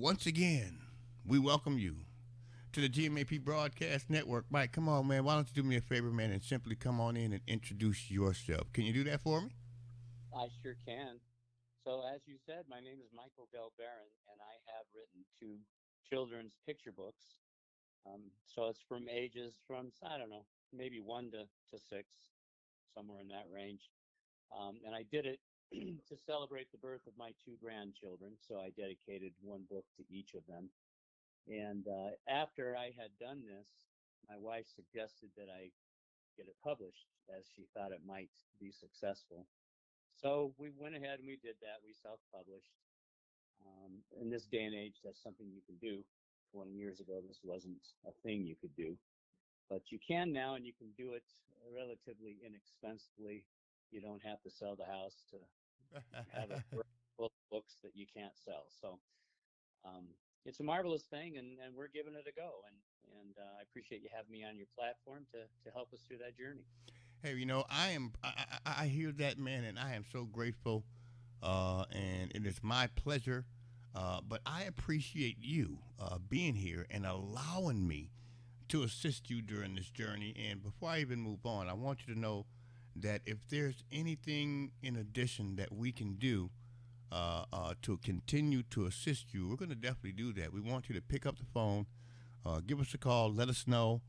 Once again, we welcome you to the GMAP Broadcast Network. Mike, come on, man. Why don't you do me a favor, man, and simply come on in and introduce yourself? Can you do that for me? I sure can. So, as you said, my name is Michael Dell Barron, and I have written two children's picture books. So it's from ages from, I don't know, maybe one to six, somewhere in that range. And I did it to celebrate the birth of my two grandchildren. So I dedicated one book to each of them. And after I had done this, my wife suggested that I get it published as she thought it might be successful. So we went ahead and we did that. We self-published. In this day and age, that's something you can do. 20 years ago, this wasn't a thing you could do, but you can now, and you can do it relatively inexpensively. You don't have to sell the house to have a full of books that you can't sell. So it's a marvelous thing, and we're giving it a go. And I appreciate you having me on your platform to help us through that journey. Hey, I hear that, man, and I am so grateful, and it is my pleasure. But I appreciate you being here and allowing me to assist you during this journey. And before I even move on, I want you to know that if there's anything in addition that we can do to continue to assist you, we're going to definitely do that. We want you to pick up the phone, give us a call, let us know.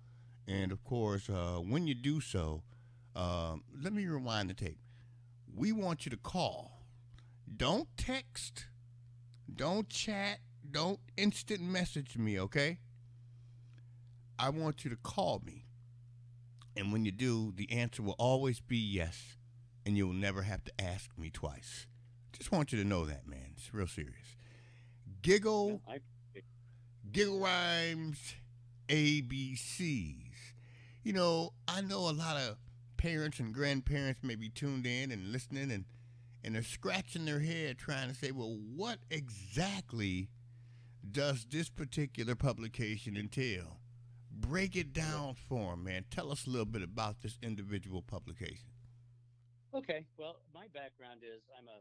And of course, when you do so, let me rewind the tape. We want you to call. Don't text. Don't chat. Don't instant message me, okay? I want you to call me. And when you do, the answer will always be yes. And you'll never have to ask me twice. Just want you to know that, man. It's real serious. Giggle, Giggle Rhymes, ABCs. I know a lot of parents and grandparents may be tuned in and listening, and they're scratching their head trying to say, well, what exactly does this particular publication entail? Break it down for them, man. Tell us a little bit about this individual publication. Okay. Well, my background is I'm a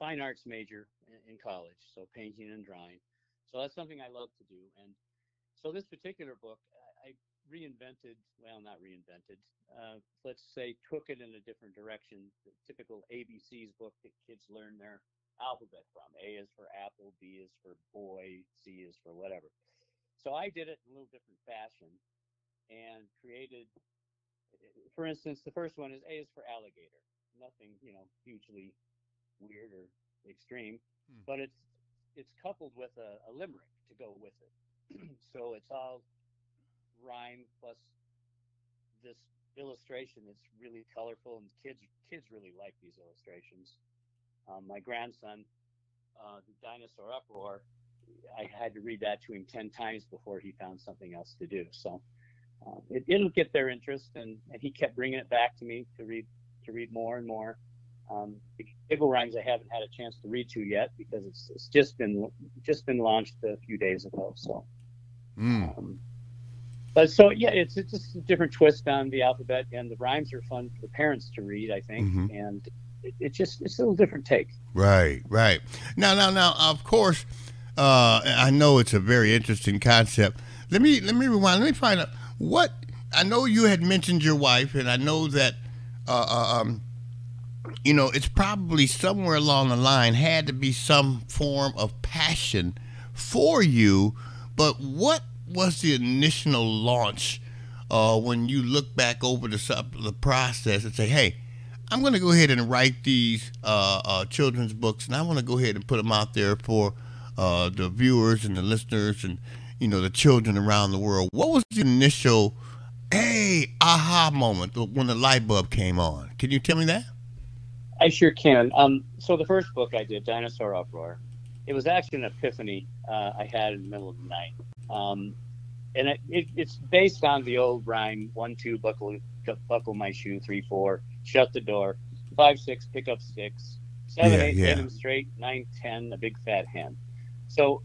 fine arts major in college, so painting and drawing. So that's something I love to do. And so this particular book, I reinvented, well, not reinvented, let's say took it in a different direction. The typical ABCs book that kids learn their alphabet from. A is for apple, B is for boy, C is for whatever. So I did it in a little different fashion and created, for instance, the first one is A is for alligator. Nothing, hugely weird or extreme, Hmm. but it's coupled with a limerick to go with it. So it's all rhyme plus this illustration that's really colorful, and kids really like these illustrations. My grandson, the dinosaur uproar, I had to read that to him 10 times before he found something else to do. So it'll get their interest, and he kept bringing it back to me to read more and more. The Giggle Rhymes I haven't had a chance to read to yet because it's just been launched a few days ago. So, Mm. but so yeah, it's just a different twist on the alphabet, and the rhymes are fun for the parents to read, I think, Mm-hmm. and it's a little different take. Right, right. Now, of course, I know it's a very interesting concept. Let me rewind. Let me find out what I know. You had mentioned your wife, and I know that uh, uh, um, it's probably somewhere along the line had to be some form of passion for you. But what was the initial launch when you look back over the process and say, hey, I'm going to go ahead and write these children's books, and I want to go ahead and put them out there for the viewers and the listeners and the children around the world. What was the initial aha moment when the light bulb came on? Can you tell me that? I sure can. So the first book I did, Dinosaur Uproar, it was actually an epiphany I had in the middle of the night. And it's based on the old rhyme: 1, 2, buckle my shoe; 3, 4, shut the door; 5, 6, pick up sticks; 7, Yeah, 8, lay yeah. them straight; 9, 10, a big fat hen. So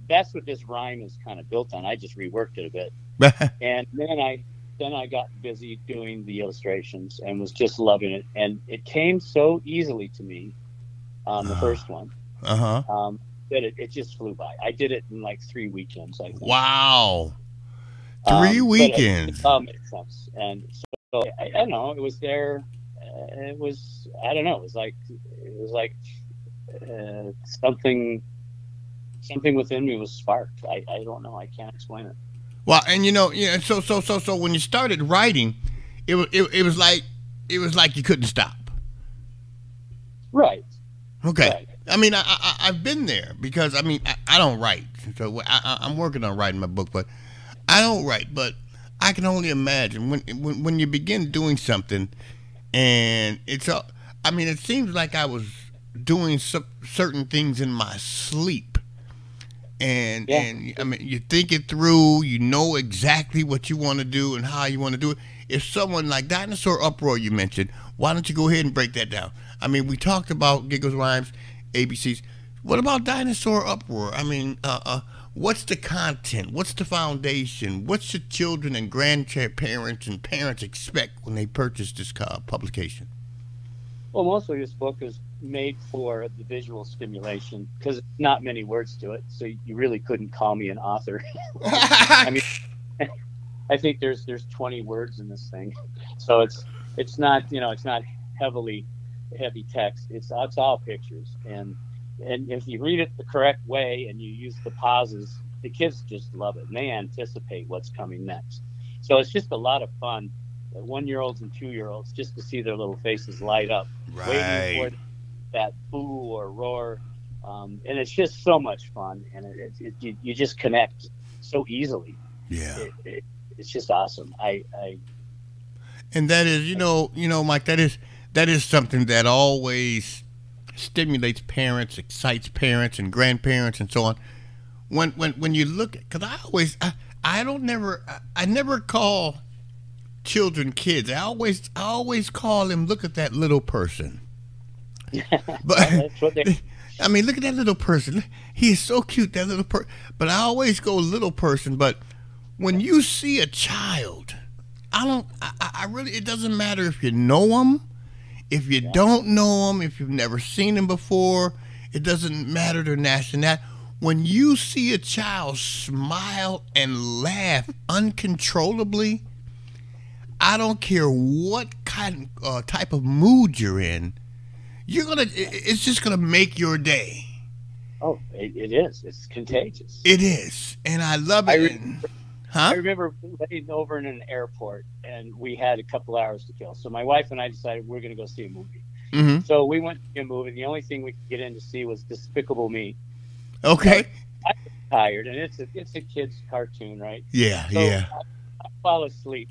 that's what this rhyme is kind of built on. I just reworked it a bit, and then I got busy doing the illustrations and was just loving it. And it came so easily to me on the first one. Uh-huh. It just flew by. I did it in like 3 weekends, I think. Wow. Three But it weekends. all made sense. And so I don't know. It was there. It was, I don't know. It was like something within me was sparked. I don't know. I can't explain it. Well, and yeah. So when you started writing, it was like you couldn't stop. Right. Okay. Right. I mean, I've been there because I mean I don't write, so I'm working on writing my book, but I don't write. But I can only imagine when you begin doing something, and I mean, it seems like I was doing certain things in my sleep, and Yeah. I mean, you think it through, you know exactly what you want to do and how you want to do it. If someone like Dinosaur Uproar you mentioned, why don't you go ahead and break that down? I mean, we talked about giggles, rhymes, ABCs. What about Dinosaur Uproar? I mean, what's the content? What's the foundation? What should children and grandparents and parents expect when they purchase this publication? Well, mostly this book is made for the visual stimulation because it's not many words to it. So you really couldn't call me an author. I mean, I think there's 20 words in this thing, so it's not, it's not heavily heavy text. It's all pictures, and if you read it the correct way and you use the pauses, the kids just love it and they anticipate what's coming next. So it's just a lot of fun. 1-year-olds and 2-year-olds, just to see their little faces light up, waiting for Right. that boo or roar, and it's just so much fun, and you just connect so easily. Yeah. It's just awesome. And that is, Mike, that is something that always stimulates parents, excites parents and grandparents and so on. When you look, because I don't never I never call children kids. I always call them. Look at that little person. But Well, that's what they. I mean, look at that little person. He is so cute, that little person. But I always go little person. But when you see a child, I don't. I really. It doesn't matter if you know them, if you Yeah. don't know them, if you've never seen them before. It doesn't matter their nationality. When you see a child smile and laugh uncontrollably, I don't care what type of mood you're in. It's just gonna make your day. Oh, it is. It's contagious. It is, and I love I it. re- I Huh? remember laying over in an airport, and we had a couple hours to kill. So my wife and I decided we're going to go see a movie. Mm-hmm. So we went to see a movie. The only thing we could get in to see was Despicable Me. But Okay. I was tired, and it's a kid's cartoon, right? Yeah. So Yeah. I fall asleep,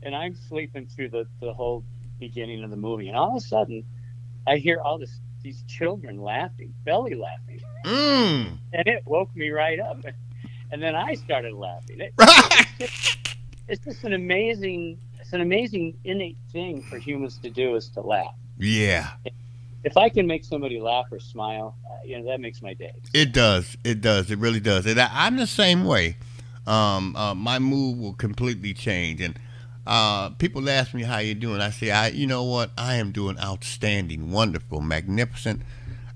and I'm sleeping through the whole beginning of the movie, and all of a sudden I hear these children laughing, belly laughing, Mm. and it woke me right up. And then I started laughing. It's just it's an amazing innate thing for humans to do is to laugh. Yeah. If I can make somebody laugh or smile, that makes my day. It does. It does. It really does. And I'm the same way. My mood will completely change. And people ask me how you doing. I say, you know what? I am doing outstanding, wonderful, magnificent.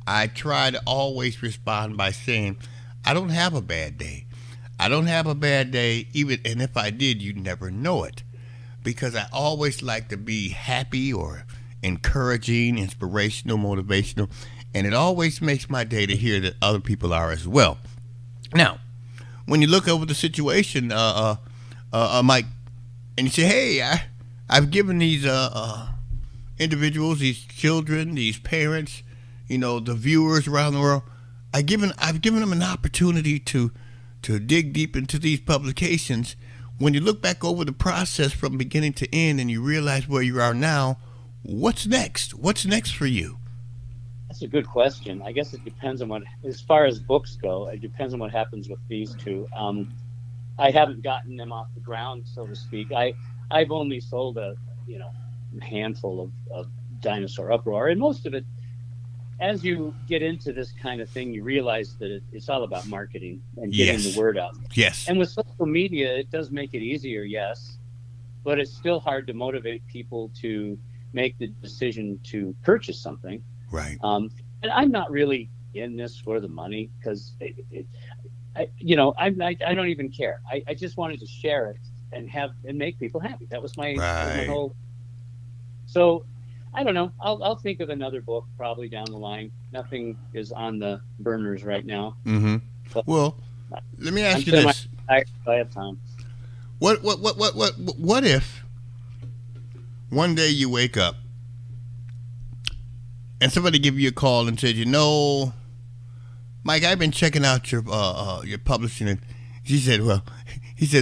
I try to always respond by saying, I don't have a bad day. I don't have a bad day, even, and if I did, you'd never know it, because I always like to be happy or encouraging, inspirational, motivational, and it always makes my day to hear that other people are as well. Now, when you look over the situation, Mike, and you say, "Hey, I've given these individuals, these children, these parents, the viewers around the world, I've given them an opportunity to dig deep into these publications." When you look back over the process from beginning to end and you realize where you are now, what's next? What's next for you? That's a good question. I guess it depends on as far as books go, it depends on what happens with these two. I haven't gotten them off the ground, so to speak. I've only sold a handful of Dinosaur Uproar, and most of it, as you get into this kind of thing, you realize that it's all about marketing and getting the Yes. word out. Yes. And with social media, it does make it easier, yes, but it's still hard to motivate people to make the decision to purchase something. Right. And I'm not really, in this for the money? Because I don't even care. I just wanted to share it and make people happy. That was my Right. whole. So I don't know. I'll think of another book probably down the line. Nothing is on the burners right now. Mm-hmm. But Well, let me I'm ask you semi this: tired. I have time. what if one day you wake up and somebody give you a call and said, Mike, I've been checking out your publishing, and he said,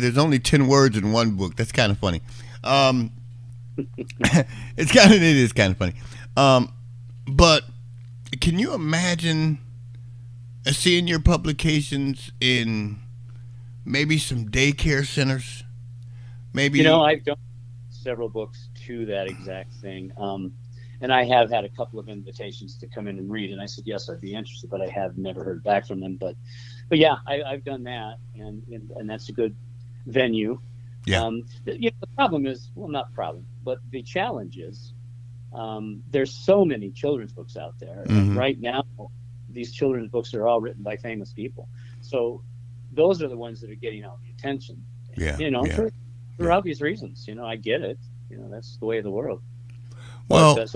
there's only 10 words in one book. That's kind of funny. It is kind of funny. But can you imagine seeing your publications in maybe some daycare centers? Maybe I've done several books to that exact thing. And I have had a couple of invitations to come in and read, and I said yes, I'd be interested, but I have never heard back from them. But yeah, I've done that, and that's a good venue. Yeah. The problem is, well, not problem, but the challenge is, there's so many children's books out there, and right now, these children's books are all written by famous people. So those are the ones that are getting all the attention. Yeah. For obvious reasons. I get it. That's the way of the world. Well, But,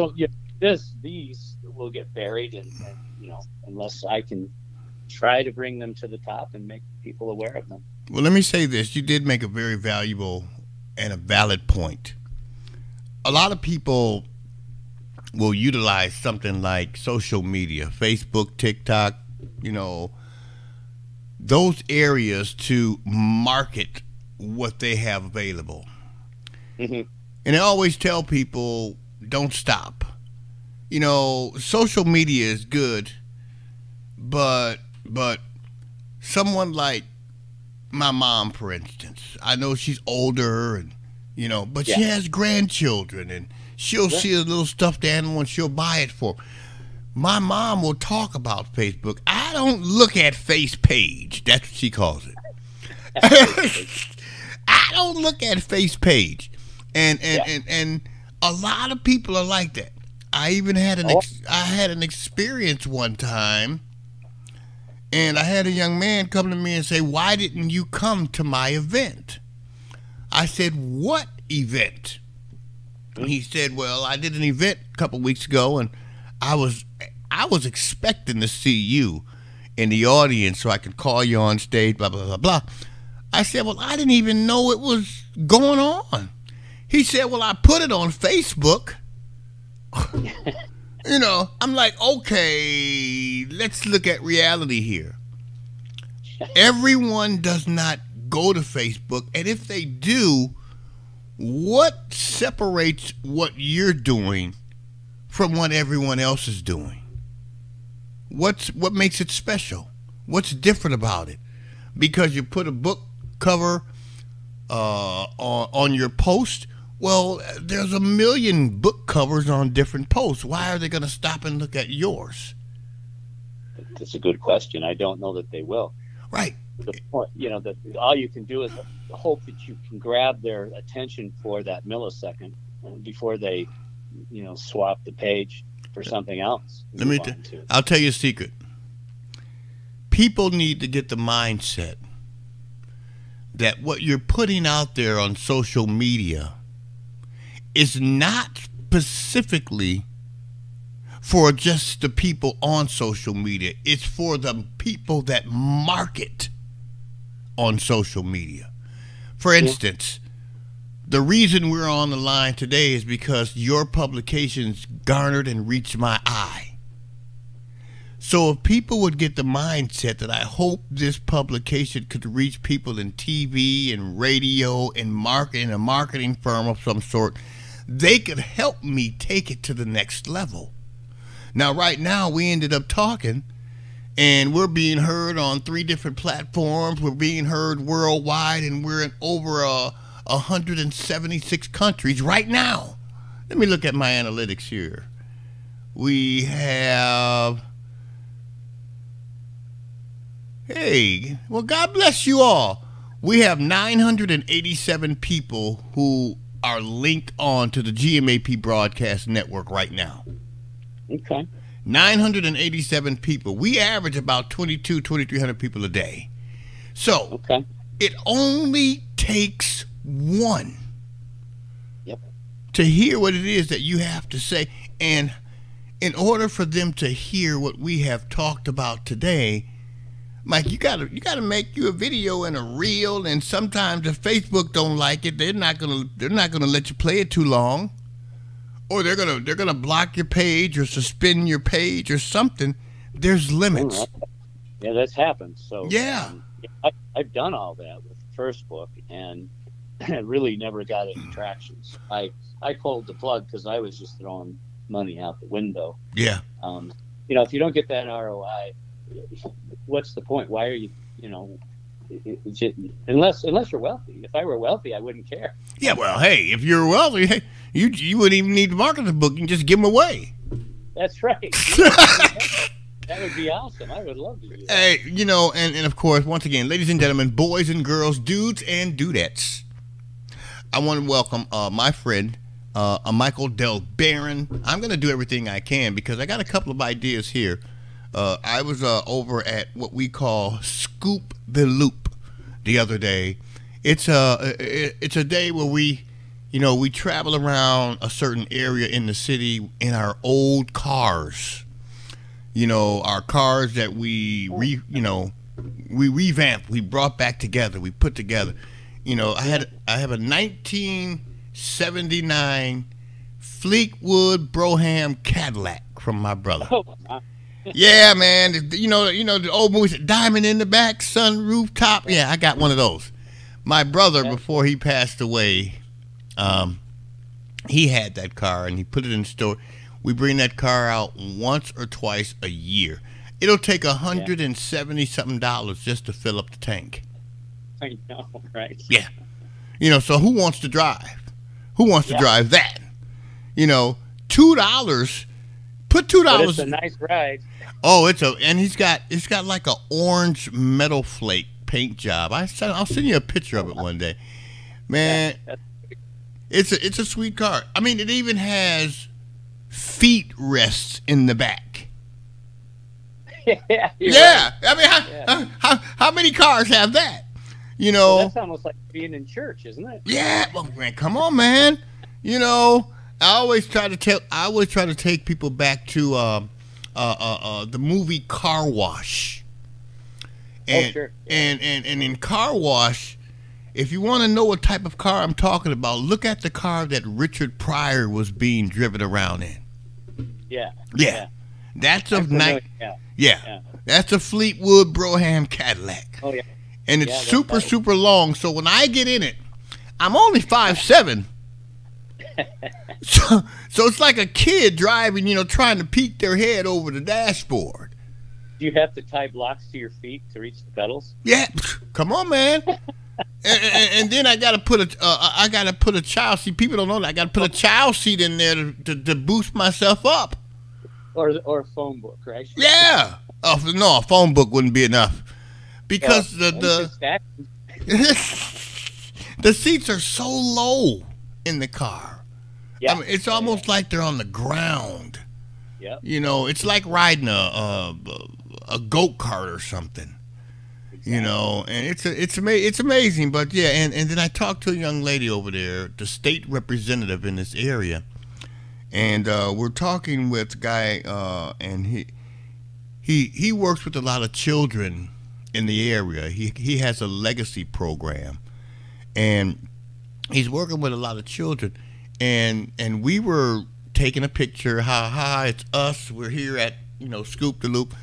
these will get buried, and unless I can try to bring them to the top and make people aware of them. Well, let me say this. You did make a very valuable and a valid point. A lot of people will utilize something like social media, Facebook, TikTok, those areas to market what they have available. Mm-hmm. And I always tell people, don't stop. Social media is good, but someone like my mom, for instance, I know she's older, and but she has grandchildren, and she'll see a little stuffed animal and she'll buy it for. My mom will talk about Facebook. I don't look at Face Page. That's what she calls it. I don't look at Face Page, and a lot of people are like that. I even had I had an experience one time, and I had a young man come to me and say, "Why didn't you come to my event?" I said, "What event?" And he said, "Well, I did an event a couple weeks ago, and I was expecting to see you in the audience so I could call you on stage, blah, blah, blah, blah." I said, "Well, I didn't even know it was going on." He said, "Well, I put it on Facebook." I'm like, okay, let's look at reality here. Everyone does not go to Facebook, and if they do, what separates what you're doing from what everyone else is doing? What makes it special? What's different about it? Because you put a book cover on your post? Well, there's a million book covers on different posts. Why are they going to stop and look at yours? That's a good question. I don't know that they will. Right. All you can do is hope that you can grab their attention for that millisecond before they, swap the page for something else. I'll tell you a secret. People need to get the mindset that what you're putting out there on social media is not specifically for just the people on social media. It's for the people that market on social media. For instance, the reason we're on the line today is because your publications garnered and reached my eye. So if people would get the mindset that I hope this publication could reach people in TV and radio and marketing, a marketing firm of some sort, they could help me take it to the next level. Now, right now, we ended up talking, and we're being heard on 3 different platforms. We're being heard worldwide, and we're in over 176 countries right now. Let me look at my analytics here. We have... Hey, well, God bless you all. We have 987 people who are linked on to the GMAP broadcast network right now. Okay. 987 people. We average about 2,300 people a day. So Okay. it only takes one Yep. to hear what it is that you have to say. And in order for them to hear what we have talked about today, Mike, you gotta make you a video and a reel, and sometimes if Facebook don't like it, they're not gonna let you play it too long. Or they're gonna block your page or suspend your page or something. There's limits. Yeah, that's happened. So Yeah. I've done all that with the first book, and it really never got any traction. So I pulled the plug because I was just throwing money out the window. Yeah. If you don't get that ROI, what's the point? Why are you, unless you're wealthy. If I were wealthy, I wouldn't care. Yeah. Well, hey, if you're wealthy, hey, you wouldn't even need to market the book. You can just give them away. That's right. That would be awesome. I would love to do that. Hey, and of course, once again, ladies and gentlemen, boys and girls, dudes and dudettes, I want to welcome my friend, Michael Dell Barron. I'm going to do everything I can because I got a couple of ideas here. I was over at what we call Scoop the Loop the other day. It's a day where we travel around a certain area in the city in our old cars. Our cars that we revamped, we brought back together, we put together. I have a 1979 Fleetwood Brougham Cadillac from my brother. Oh, my. Yeah, man. The old movies, Diamond in the back, sunroof top. Yeah, I got one of those. My brother, before he passed away, he had that car and he put it in store. We bring that car out once or twice a year. It'll take $170 something just to fill up the tank. I know, right? Yeah. So who wants to drive? Who wants to drive that? $2. Put $2. But it's a nice ride. Oh, it's got like a orange metal flake paint job. I'll send you a picture of it one day. Man, it's a sweet car. I mean, it even has feet rests in the back. Yeah. I mean, how many cars have that? Well, that's almost like being in church, isn't it? Yeah. Well, man, come on, man. I always try to take people back to the movie Car Wash. And, sure. And in Car Wash, if you want to know what type of car I'm talking about, look at the car that Richard Pryor was being driven around in. Yeah. That's Yeah. That's a Fleetwood Brougham Cadillac. Oh yeah. And it's super long. So when I get in it, I'm only 5'7". So it's like a kid driving, trying to peek their head over the dashboard. Do you have to tie blocks to your feet to reach the pedals? Yeah, come on, man. and then I gotta put a child seat. People don't know that I gotta put a child seat in there to boost myself up. Or a phone book, right? Yeah. No, a phone book wouldn't be enough because the seats are so low in the car. Yeah. I mean, it's almost like they're on the ground. Yeah. It's like riding a go-kart or something. Exactly. And it's amazing. But yeah, and then I talked to a young lady over there, the state representative in this area, and we're talking with a guy, and he works with a lot of children in the area. He has a legacy program, and he's working with a lot of children. And we were taking a picture. Hi, it's us. We're here at Scoop the Loop.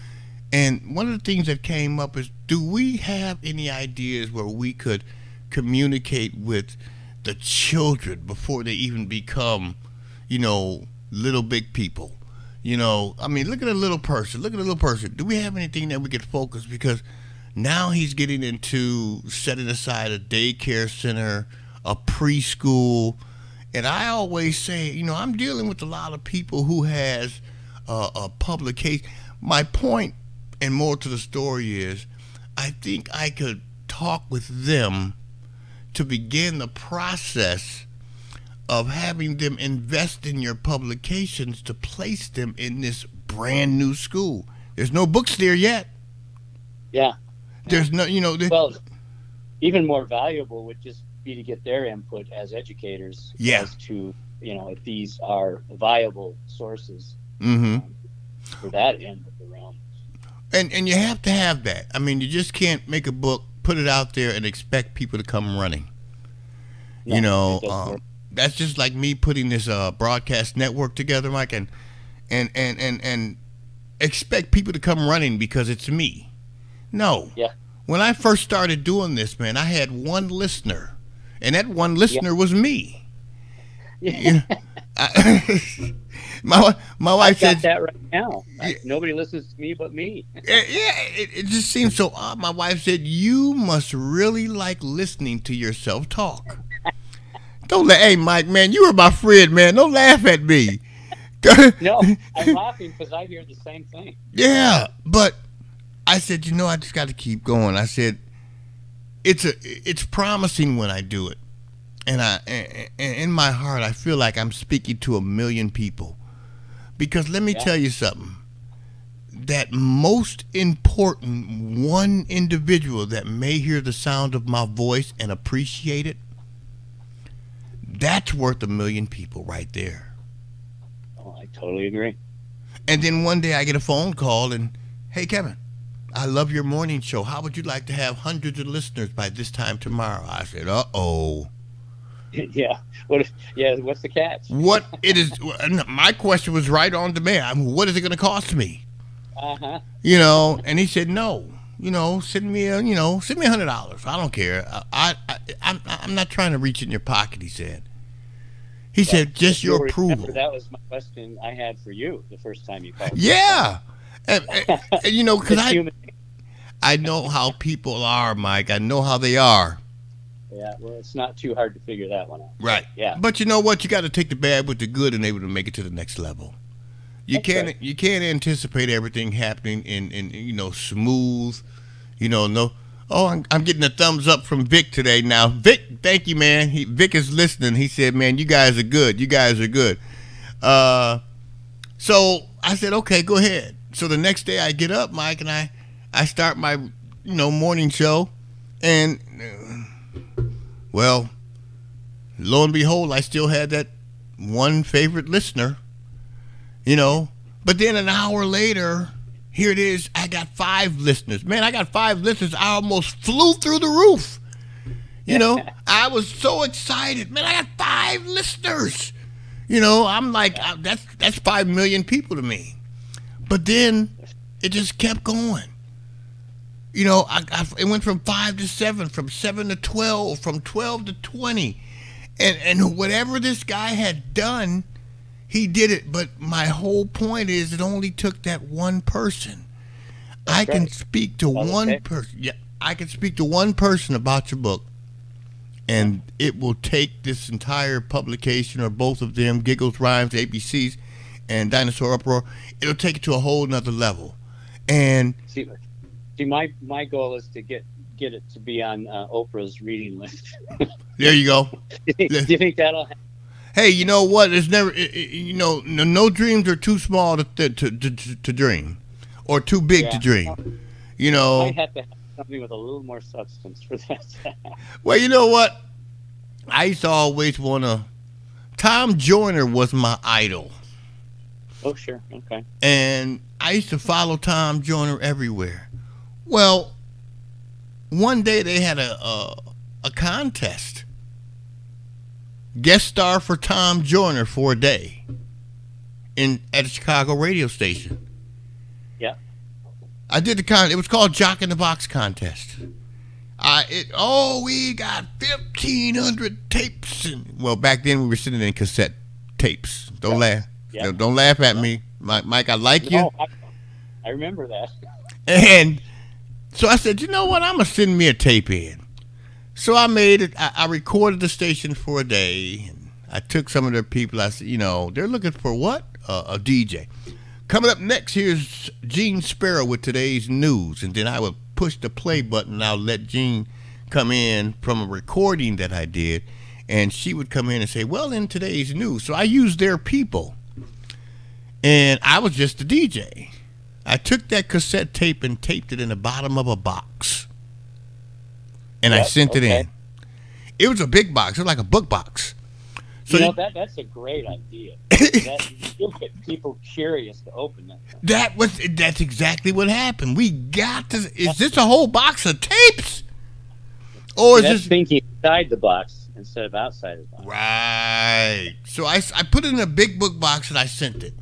And one of the things that came up is, do we have any ideas where we could communicate with the children before they even become, little big people? I mean, look at a little person. Do we have anything that we could focus? Because now he's getting into setting aside a daycare center, a preschool. And I always say, I'm dealing with a lot of people who has a publication. My point and more to the story is, I think I could talk with them to begin the process of having them invest in your publications to place them in this brand new school. There's no books there yet. Yeah. There's no, Well, even more valuable would just be to get their input as educators as to, if these are viable sources for that end of the realm. And you have to have that. I mean, you just can't make a book, put it out there, and expect people to come running. No, that's just like me putting this broadcast network together, Mike, and expect people to come running because it's me. No. Yeah. When I first started doing this, man, I had one listener, and that one listener was me. Yeah. My wife said that right now. Nobody listens to me but me. It just seems so odd. My wife said, "You must really like listening to yourself talk." Hey, Mike, man, you were my friend, man. Don't laugh at me. No, I'm laughing because I hear the same thing. Yeah, but I said, I just got to keep going. I said, it's promising when I do it, and in my heart, I feel like I'm speaking to 1 million people, because let me tell you something. That most important one individual that may hear the sound of my voice and appreciate it, that's worth 1 million people right there. Oh, I totally agree. And then one day I get a phone call and, "Hey, Kevin, I love your morning show. How would you like to have hundreds of listeners by this time tomorrow?" I said, "Uh-oh." Yeah. What's the catch? What it is? My question was right on demand. What is it going to cost me? Uh-huh. And he said, "No. Send me $100. I don't care. I'm not trying to reach in your pocket," he said. He said, "Just your approval." That was my question I had for you the first time you called. Yeah. And because I know how people are, Mike. I know how they are. Yeah, well, it's not too hard to figure that one out. Right. Yeah. But you know what? You got to take the bad with the good and able to make it to the next level. You can't anticipate everything happening in smooth. No. Oh, I'm getting a thumbs up from Vic today. Now, Vic, thank you, man. Vic is listening. He said, "Man, you guys are good. You guys are good." So I said, "Okay, go ahead." So the next day I get up, Mike, and I start my morning show, and well, lo and behold, I still had that one favorite listener. But then an hour later, here it is. I got 5 listeners. Man, I got 5 listeners. I almost flew through the roof. I was so excited. Man, I got 5 listeners. I'm like, that's 5 million people to me. But then it just kept going. It went from 5 to 7, from 7 to 12, from 12 to 20. And whatever this guy had done, he did it. But my whole point is it only took that one person. I can speak to one person. Yeah, I can speak to one person about your book, and it will take this entire publication, or both of them, Giggles, Rhymes, ABCs, and Dinosaur Uproar. It'll take it to a whole nother level. And see, my goal is to get it to be on Oprah's reading list. There you go. Do you think that'll happen? Hey, you know what? There's never, no dreams are too small to dream, or too big to dream. I have to have something with a little more substance for that. Well, you know what? I used to always want to. Tom Joyner was my idol. Oh, sure. Okay. And I used to follow Tom Joyner everywhere. Well, one day they had a contest. Guest star for Tom Joyner for a day at a Chicago radio station. Yeah. I did the contest. It was called Jock in the Box contest. We got 1,500 tapes. Well, back then we were sitting in cassette tapes. Don't laugh. Yeah. Don't laugh at me, Mike. I like you. I remember that. And so I said, you know what? I'm gonna send me a tape in. So I made it. I recorded the station for a day. And I took some of their people. I said, they're looking for what? A DJ. Coming up next, here's Gene Sparrow with today's news. And then I would push the play button, and I'll let Gene come in from a recording that I did. And she would come in and say, well, in today's news. So I used their people. And I was just a DJ. I took that cassette tape and taped it in the bottom of a box. And I sent it in. It was a big box. It was like a book box. So that's a great idea. You'll get people curious to open it. That's exactly what happened. We got to. Is this a whole box of tapes? Or is this thinking inside the box instead of outside the box? Right. So I put it in a big book box and I sent it.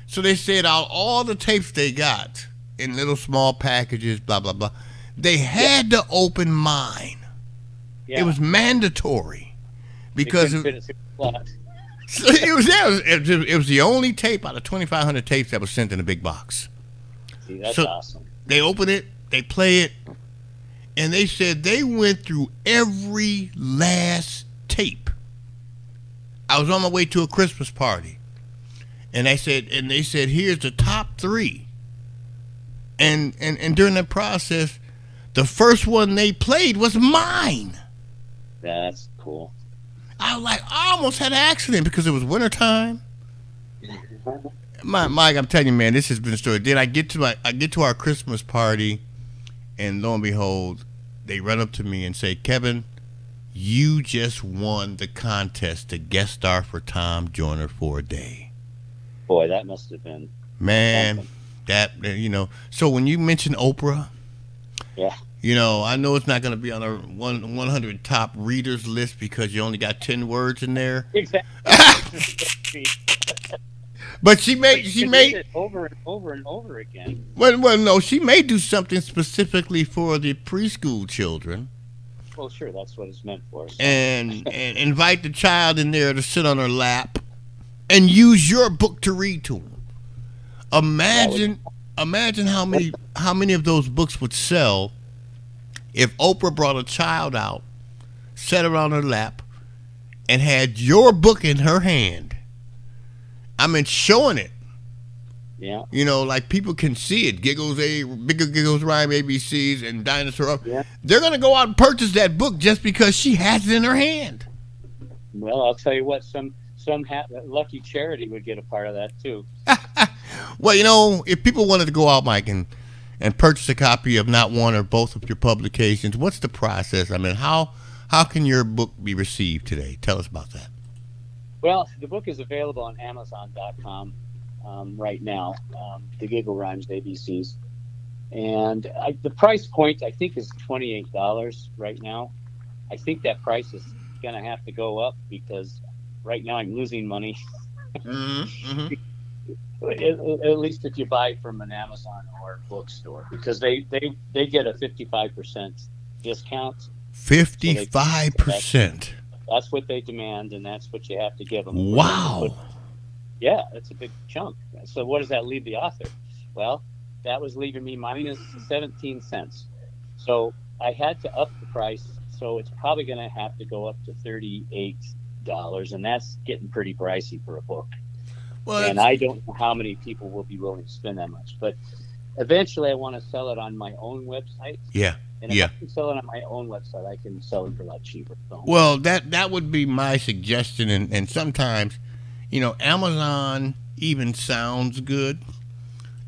So they said all the tapes they got in little small packages, blah blah blah. They had to open mine. Yeah. It was mandatory because it was the only tape out of 2,500 tapes that was sent in a big box. See, that's awesome. They open it, they play it, and they said they went through every last tape. I was on my way to a Christmas party, and they said here's the top 3. And during that process, the first one they played was mine. That's cool. I almost had an accident because it was wintertime. Mike, I'm telling you, man, this has been a story. Then I get to our Christmas party, and lo and behold, they run up to me and say, "Kevin, you just won the contest to guest star for Tom Joyner for a day." Boy, that must have been something. So when you mention Oprah, yeah. I know it's not going to be on a 100 top readers list because you only got 10 words in there. Exactly. But she made it over and over and over again. Well, no, she may do something specifically for the preschool children. Well, sure, that's what it's meant for. So. And invite the child in there to sit on her lap and use your book to read to them. Imagine how many of those books would sell if Oprah brought a child out, sat her on her lap, and had your book in her hand. I mean, showing it. Yeah. Like people can see it. Bigger Giggles Rhyme ABCs and Dinosaur Up. Yeah. They're going to go out and purchase that book just because she has it in her hand. Well, I'll tell you what, some lucky charity would get a part of that too. Well, if people wanted to go out, Mike, and purchase a copy of not one or both of your publications, what's the process? I mean, how can your book be received today? Tell us about that. Well, the book is available on Amazon.com right now, the Giggle Rhymes ABCs. And the price point, I think, is $28 right now. I think that price is going to have to go up because right now I'm losing money. Mm-hmm. At least if you buy from an Amazon or bookstore, because they get a 55% discount. 55%. That's what they demand, and that's what you have to give them. Wow. Yeah, that's a big chunk. So what does that leave the author? Well, that was leaving me minus 17 cents. So I had to up the price, so it's probably going to have to go up to $38, and that's getting pretty pricey for a book. Well, and I don't know how many people will be willing to spend that much. But eventually I want to sell it on my own website. Yeah. And if I can sell it on my own website, I can sell it for a lot cheaper. So. Well, that would be my suggestion. And sometimes, Amazon even sounds good.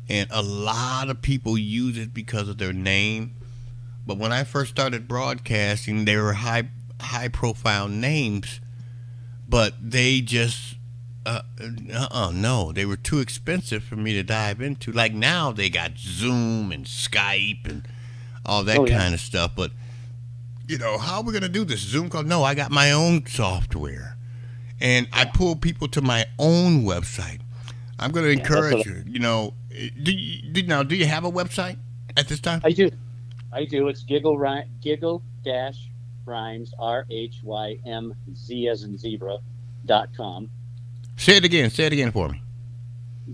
And a lot of people use it because of their name. But when I first started broadcasting, they were high profile names. But they just... no, they were too expensive for me to dive into. Like now they got Zoom and Skype and all that kind of stuff. But, how are we going to do this? Zoom call? No, I got my own software. And I pull people to my own website. I'm going to encourage you, do you have a website at this time? I do. It's Giggle-Rhymes, RHYMZ as in zebra.com. Say it again for me.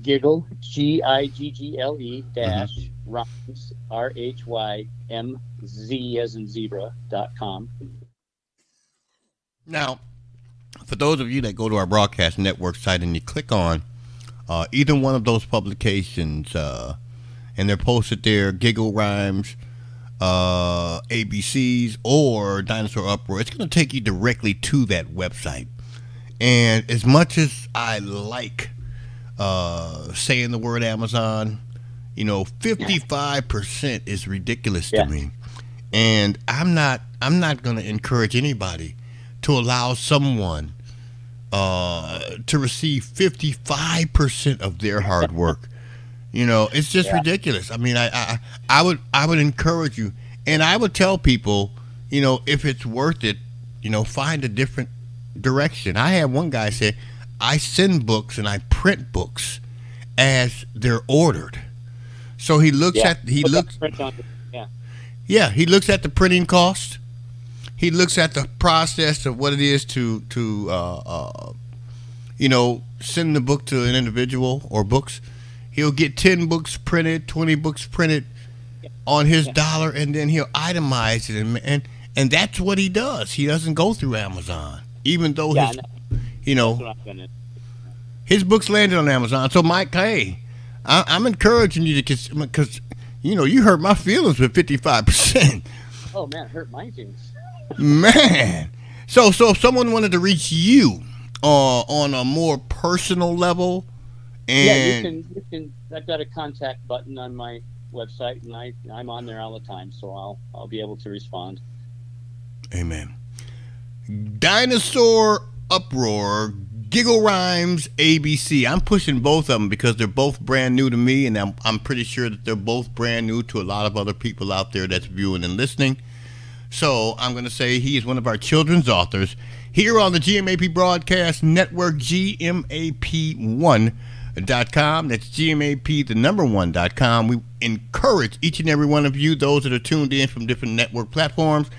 Giggle, Giggle dash Rhymes, RHYMZ as in zebra.com. Now, for those of you that go to our broadcast network site and you click on either one of those publications, and they're posted there, Giggle Rhymes, ABCs, or Dinosaur Uproar, it's going to take you directly to that website. And as much as I like saying the word Amazon. 55% is ridiculous to Yeah. me, and I'm not going to encourage anybody to allow someone to receive 55% of their hard work. It's just Yeah. ridiculous. I mean, I would encourage you, and I would tell people, if it's worth it, find a different direction. I had one guy say, I send books and I print books as they're ordered. So he looks Yeah. at he Put that looks print on. Yeah. yeah, he looks at the printing cost. He looks at the process of what it is to send the book to an individual or books. He'll get 10 books printed, 20 books printed Yeah. on his Yeah. dollar, and then he'll itemize it, and that's what he does. He doesn't go through Amazon, even though Yeah. his And you that's know what I'm gonna. his books landed on Amazon. So Mike, hey, I'm encouraging you to, because you hurt my feelings with 55%. Oh man, it hurt my feelings. Man. So if someone wanted to reach you on a more personal level, Yeah, and you can. I've got a contact button on my website, and I'm on there all the time, so I'll be able to respond. amen. Dinosaur Uproar, Giggle Rhymes, ABC. I'm pushing both of them because they're both brand new to me, and I'm pretty sure that they're both brand new to a lot of other people out there that's viewing and listening. So I'm going to say he is one of our children's authors here on the GMAP Broadcast Network, GMAP1.com. That's GMAP, the number one.com. We encourage each and every one of you, those that are tuned in from different network platforms,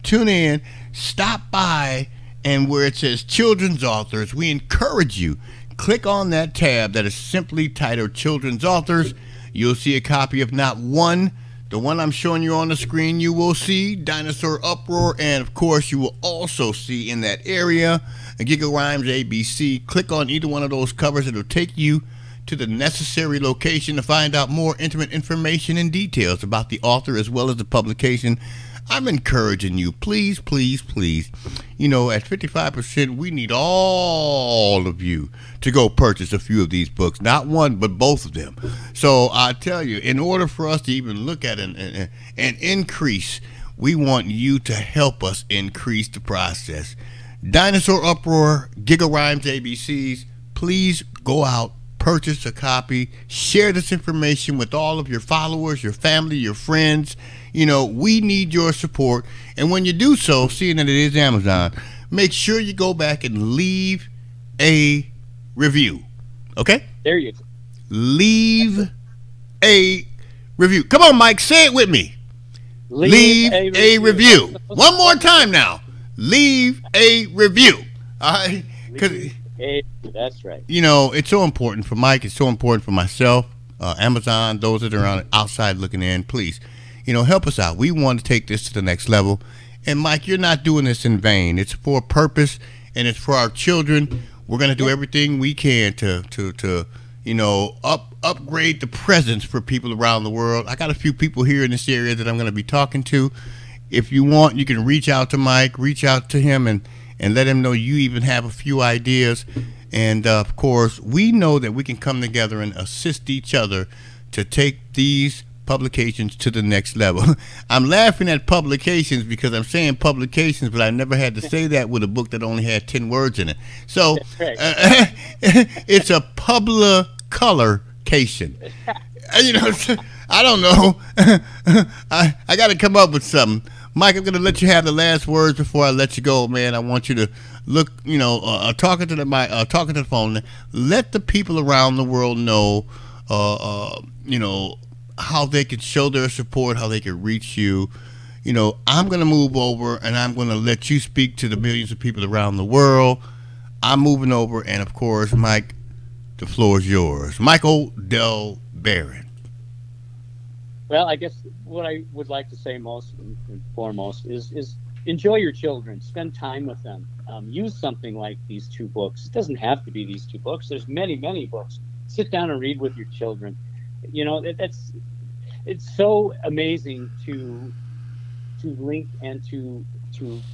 tune in, stop by, and where it says children's authors, we encourage you. Click on that tab that is simply titled Children's Authors. You'll see a copy of not one, the one I'm showing you on the screen. You will see Dinosaur Uproar, and of course you will also see in that area Giggle Rhymes ABC. Click on either one of those covers. It'll take you to the necessary location to find out more intimate information and details about the author as well as the publication. I'm encouraging you, please, please, please. At 55%, we need all of you to go purchase a few of these books. Not one, but both of them. So I tell you, in order for us to even look at an increase, we want you to help us increase the process. Dinosaur Uproar, Giggle Rhymes ABCs, please go out, purchase a copy, share this information with all of your followers, your family, your friends. We need your support. And when you do so, seeing that it is Amazon, make sure you go back and leave a review. Okay? There you go. Leave a review. Come on, Mike, say it with me. Leave a review. One more time now. Leave a review. All right? Because That's right. it's so important for Mike. It's so important for myself. Amazon, those that are on outside looking in, please, help us out. We want to take this to the next level. And Mike, you're not doing this in vain. It's for a purpose, and it's for our children. We're going to do everything we can to upgrade the presence for people around the world. I got a few people here in this area that I'm going to be talking to. If you want, you can reach out to Mike, reach out to him, and let him know you even have a few ideas. And of course, we know that we can come together and assist each other to take these publications to the next level. I'm laughing at publications because I'm saying publications, but I never had to say that with a book that only had 10 words in it. So it's a publication. I don't know. I got to come up with something. Mike, I'm going to let you have the last words before I let you go, man. I want you to look, talking to the phone. Let the people around the world know, how they can show their support, how they can reach you. I'm going to move over and I'm going to let you speak to the millions of people around the world. I'm moving over, and of course, Mike, the floor is yours. Michael Dell Barron. Well, I guess what I would like to say most and foremost is enjoy your children. Spend time with them. Use something like these two books. It doesn't have to be these two books. There's many, many books. Sit down and read with your children. It's so amazing to link and to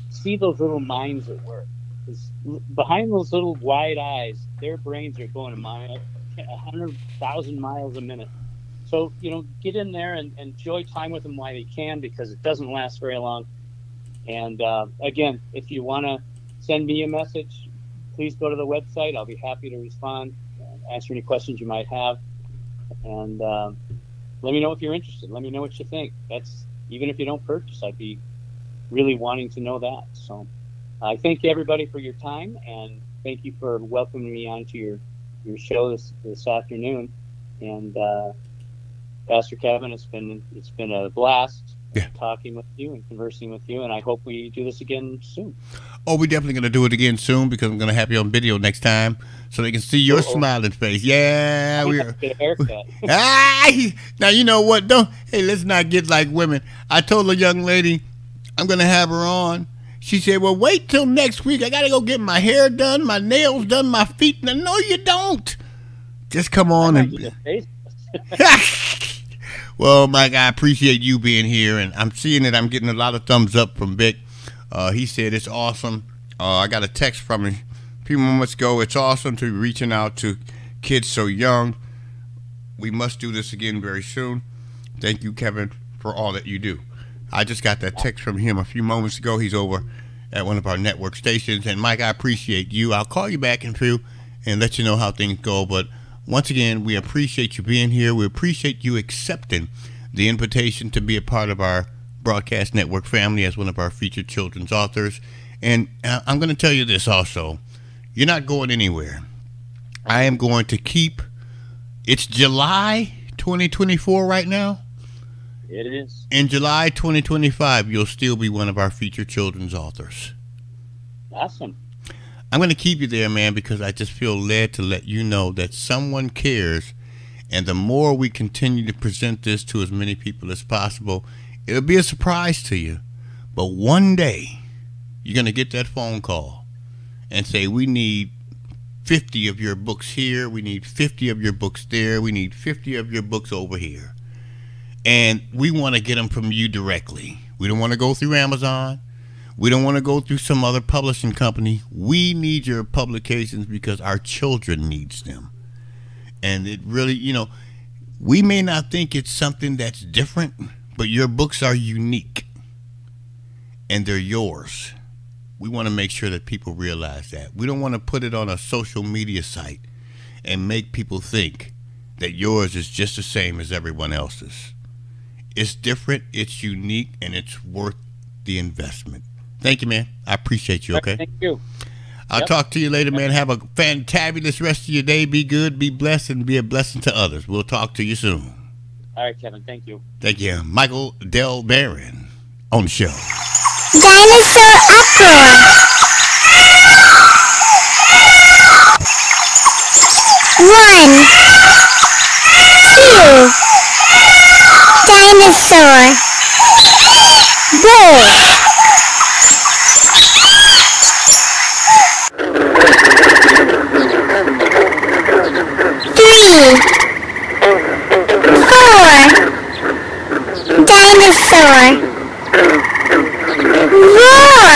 see those little minds at work. 'Cause behind those little wide eyes, their brains are going a mile, 100,000 miles a minute. So, get in there and enjoy time with them while you can, because it doesn't last very long. And again, if you want to send me a message, please go to the website. I'll be happy to respond, answer any questions you might have. And let me know if you're interested. Let me know what you think. Even if you don't purchase, I'd be really wanting to know that. So I thank everybody for your time, and thank you for welcoming me onto your show this afternoon. And Pastor Kevin, it's been a blast talking with you and conversing with you, and I hope we do this again soon. Oh, we're definitely going to do it again soon, because I'm going to have you on video next time so they can see your smiling face. Yeah, we're get a haircut. Now you know what? Let's not get like women. I told a young lady I'm going to have her on. She said, "Well, wait till next week. I got to go get my hair done, my nails done, my feet." No, you don't. Just come on and. Well, Mike, I appreciate you being here, and I'm seeing that I'm getting a lot of thumbs up from Vic. He said it's awesome. I got a text from him a few moments ago. It's awesome to be reaching out to kids so young. We must do this again very soon. Thank you, Kevin, for all that you do. I just got that text from him a few moments ago. He's over at one of our network stations. And, Mike, I appreciate you. I'll call you back in a few and let you know how things go. But once again, we appreciate you being here. We appreciate you accepting the invitation to be a part of our broadcast network family as one of our featured children's authors. And I'm going to tell you this also. You're not going anywhere. I am going to keep. It's July 2024 right now. It is. In July 2025, you'll still be one of our featured children's authors. Awesome. I'm going to keep you there, man, because I just feel led to let you know that someone cares. And the more we continue to present this to as many people as possible, it'll be a surprise to you. But one day, you're going to get that phone call and say, "We need 50 of your books here. We need 50 of your books there. We need 50 of your books over here. And we want to get them from you directly. We don't want to go through Amazon. We don't want to go through some other publishing company. We need your publications because our children needs them." And it really, we may not think it's something that's different, but your books are unique and they're yours. We want to make sure that people realize that. We don't want to put it on a social media site and make people think that yours is just the same as everyone else's. It's different, it's unique, and it's worth the investment. Thank you, man. I appreciate you, okay? Thank you. I'll talk to you later, man. Have a fantabulous rest of your day. Be good, be blessed, and be a blessing to others. We'll talk to you soon. All right, Kevin. Thank you. Thank you. Michael Dell Barron on the show. Dinosaur Uproar. One, two, dinosaur. Roar. Three, four, dinosaur. Roar!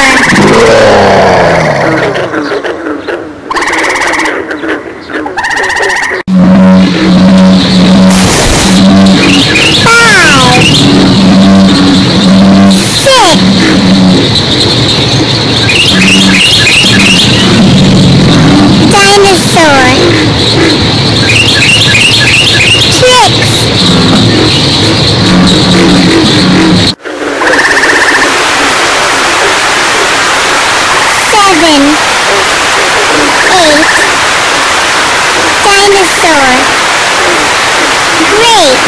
Five, six, dinosaur. Tricks. Seven, eight, dinosaur. Great.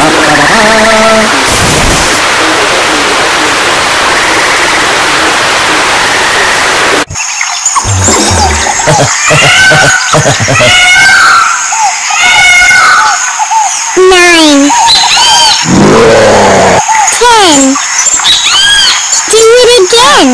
Nine, 10. Do it again.